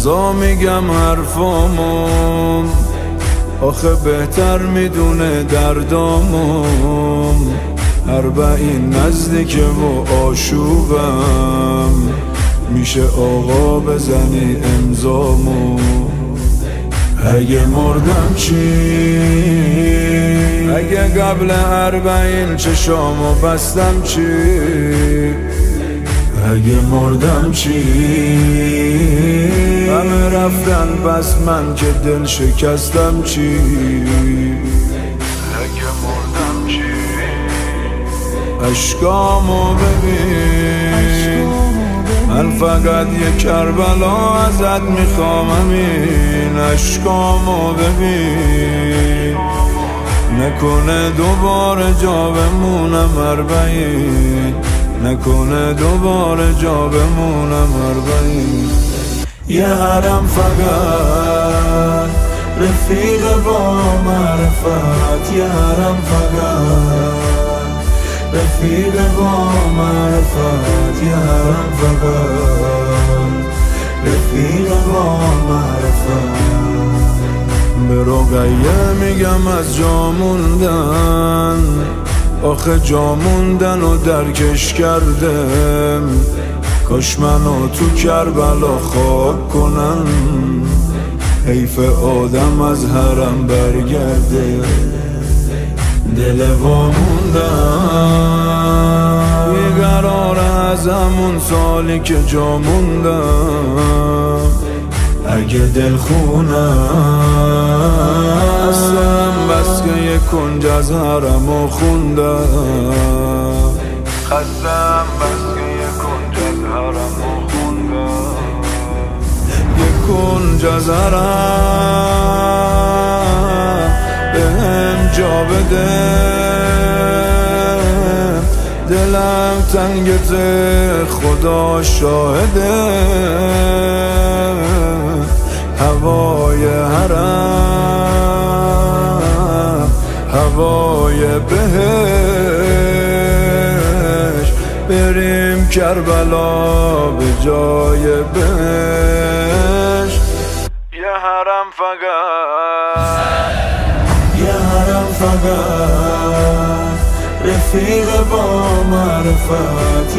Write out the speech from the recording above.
رضا میگم حرفامو، آخه بهتر میدونه دردامو. 40 نزدیکه و آشوبم، میشه آقا بزنی امضامو. اگه مردم چی؟ اگه قبل 40 چشامو بستم چی؟ اگه مردم چی؟ همه رفتن بس من که دل شکستم چی؟ اگه مردم چی؟ اشکامو ببین، من فقط یه کربلا ازت میخوام، همین اشکامو ببین. نکنه دوباره جا بمونم 40، نکنه دوباره جا بمونم 40. یه حرم فقط رفیق با معرفت، یه حرم فقط رفیق با معرفت، یه حرم فقط رفیق با معرفت. به رقیه میگم از جا موندن، آخه جا موندن و درکش کردم. کاش منو تو کربلا خاک کنن، حیف آدم از حرم برگرده. دل واموندم بیقرار از همون سالی که جا موندم. اگه دل خونم اصلا بس که یک کنج از حرمو خوندم، خستم بس که یک کنج از حرمو خوندم. یک کنج از حرم بهم جا بده، دلم تنگته خدا شاهده. هوای حرم هوای بهش، بریم کربلا به جای بهش. یه حرم فقط، یه حرم فقط رفیق با معرفت.